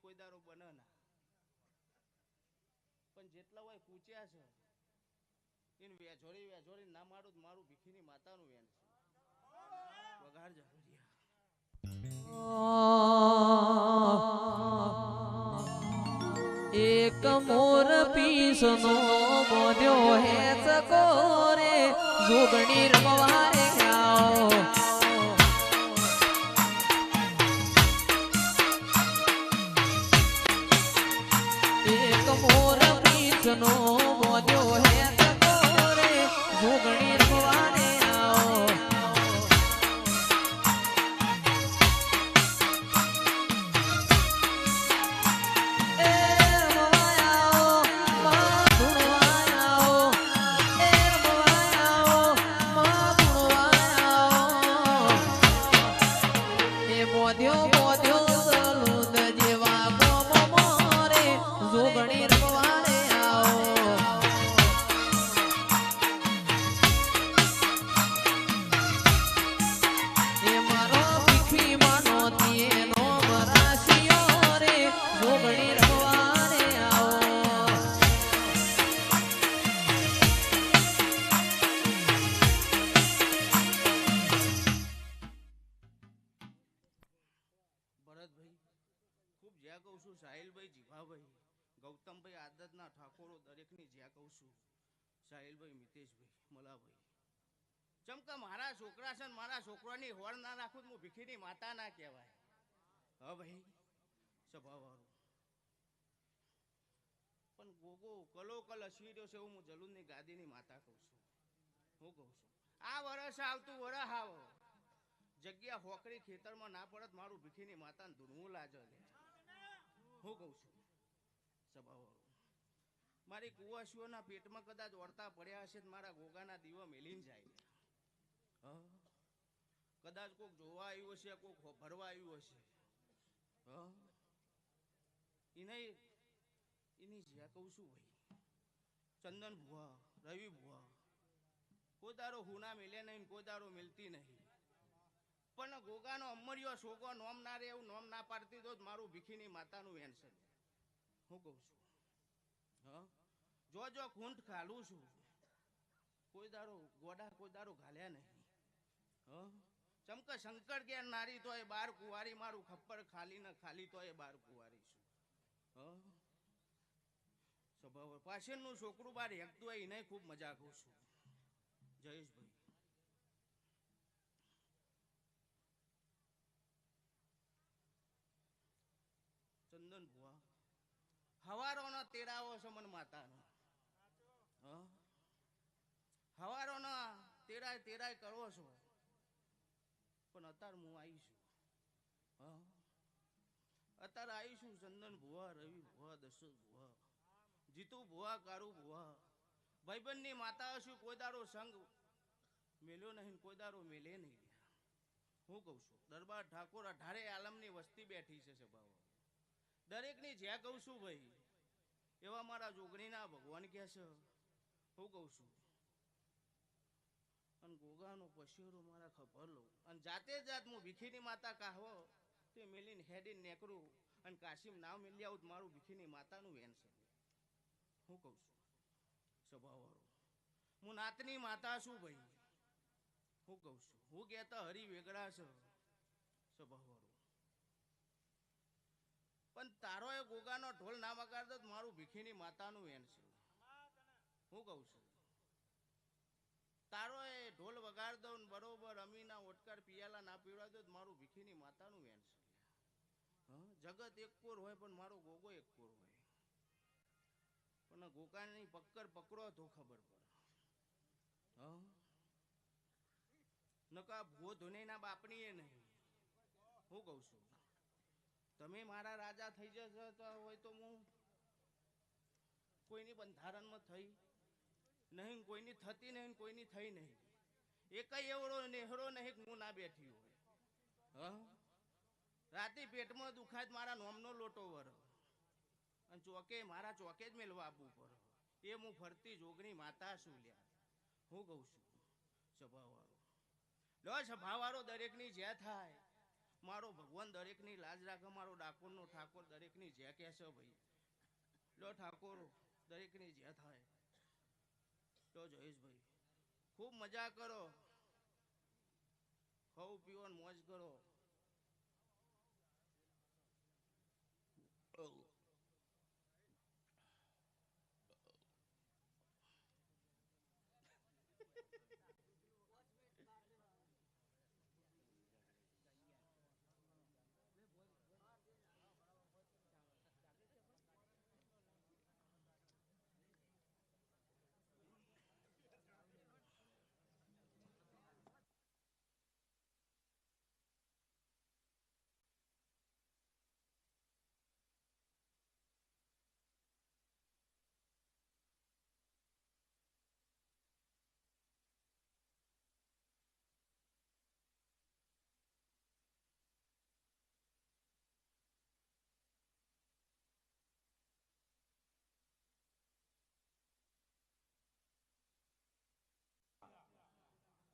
કોઈ દારો બને ના, પણ જેટલા હોય કૂચ્યા છે એને વેજોરી ના મારું મારું ભીખીની માતાનું વેન છે. વગાડ જરૂરિયા એક મોર પીસનો બોધ્યો હે ચકોરે જોગણી રમવારે આવો. એક મોર પીસનો બોધ્યો હે ચકોરે જોગણી રમવારે આવો. ભરતભાઈ ખૂબ જ્યાં કહું છું, સાહિલભાઈ જીભાભાઈ ગૌતમભાઈ આદતના ઠાકોરો દરેકની જ્યાં કહું છું, સાહિલભાઈ મિતેશભાઈ મલાભાઈ ચમકા મારા છોકરા છે, મારા છોકરાની હોળ ના રાખું હું ભીખીની માતા ના કહેવાય. હા ભાઈ સ્વભાવવાળું પણ ગોગો કલો કલ હસી રહ્યો છે એવું હું જલુનની ગાદીની માતા કહું છું. હું કહું છું આ વરસ આવતું વરસ આવો જગ્યા હોકરી ખેતરમાં ના પડત મારું ભીખીની માતાને ધૂળવું લાજો. હું કહું છું સ્વભાવવાળું મારી કુવાસીઓના પેટમાં કદાચ ઓરતા પડ્યા હશે મારા ગોગાના દીવા મેલીને જાય. કદાચ કોઈક જોવા આવ્યું હશે, કોઈક ભરવા આવ્યું હશે. એની જ્યાં કહું છું ભાઈ ચંદન ભુવા રવિ ભુવા કોઈ દારો હુના મેલ્યા નહીં, કોઈ દારો મિલતી નહીં, પણ ગોગાનો અમર્યો છોકરો નોમ ના રે એવું નોમ ના પાડતી તો મારું ભીખીની માતાનું વેન્શન. હું કહું છું જો ખૂંટ ખાલું છું કોઈ દારો ગોડા કોઈ દારો ઘાલ્યા નહીં. ચમક શંકર કે નારી તો એ બાર કુવારી મારું ખપ્પર ખાલી ને ખાલી તો એ બાર કુવારી છું. સ્વભાવ પાછળનું છોકરું બાર હેકતું હોય એને ખૂબ મજા કરું છું. જયેશભાઈ ચંદન ભુવા હવારોનો તેડાવો છે મન માતાનો. હવારોનો તેડાય કરો છો, પણ અત્યારે હું આવીશું. અત્યારે આવીશું ચંદન ભુવા રવિ ભુવા દશરથ ભુવા જીતુ ભુવા કારુ ભુવા ભાઈબંધની માતા છું કોઈ દારો સંગ મેલ્યો નહીં, કોઈ દારો મેલે નહીં. હું કહું છું દરબાર ઠાકોર 18 આલમની વસ્તી બેઠી છે સ્વભાવ દરેકની જ્યાં કહું છું ભાઈ એવા મારા જોગણીના ભગવાન કહે છે. હું કહું છું અને ગોગાનો પશિયો મારા ખબર લઉં અને જાતે જાત હું ભીખીની માતા કાહવો તે મેલીને હેડીને નેકરું અને કાશીમ નામ મેલી આવું મારું ભીખીની માતાનું વેન છે. હું કહું છું સ્વભાવવાળું હું નાતની માતા છું ભાઈ. હું કહું છું હું કહેતા હરી વેગળા છે સ્વભાવવાળું, પણ તારો એ ગોગાનો ઢોલ ના વગાડતો મારું ભીખીની માતાનું વેન છે. હું કહું છું તારો એ ઢોલ વગાડ દઉં બરોબર અમીના ઓટકાર પિયાલા ના પીવડાવ દો મારું ભીખીની માતાનું વેન છે. જગત એક કોર હોય પણ મારો ગોગો એક કોર હોય, પણ ગોગાની પક્કર પકડો તો ખબર પડે. નકા ભૂ ધોનેના બાપની એ નહીં. હું કહું છું તમે મારા રાજા થઈ જતા હોય તો હું કોઈની બંધારણમાં થઈ નહીં, કોઈની થતી નહીં, કોઈની થઈ નહીં. એકઈ એવડો નેહરો નહીં હું ના બેઠી હોય. રાતે પેટમાં દુખાય મારા નોમનો લોટો વર અને ચોકે મારા ચોકે જ મેળવા આપવું પડે એ હું ફરતી જોગણી માતા છું લ્યા. હું કહું છું સ્વભાવવાળો લો સ્વભાવવાળો દરેકની જ્યાં થાય મારો ભગવાન દરેકની લાજ રાખે, મારો ડાકોરનો ઠાકોર દરેકની જે કહેશે ભાઈ. લો ઠાકોર દરેકની જે થાય. લો જયેશભાઈ ખૂબ મજા કરો, ખાઓ પીવો ને મોજ કરો.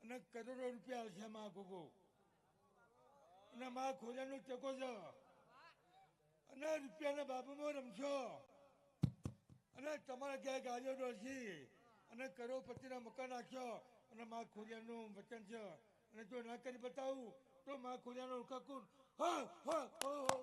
અને કરોડો રૂપિયા આવશે માં ગોગો અને માં ખોજાનો ટેકો છે અને રૂપિયાના બાબુમાં રમશો અને તમારા ક્યાંય ગાડીઓ ડોલશી અને કરોડપતિના મકાન નાખશો અને માં ખોજાનું વચન છે અને જો ના કરી બતાવું તો માં ખોજાનો ઉકાકુન હા હા હા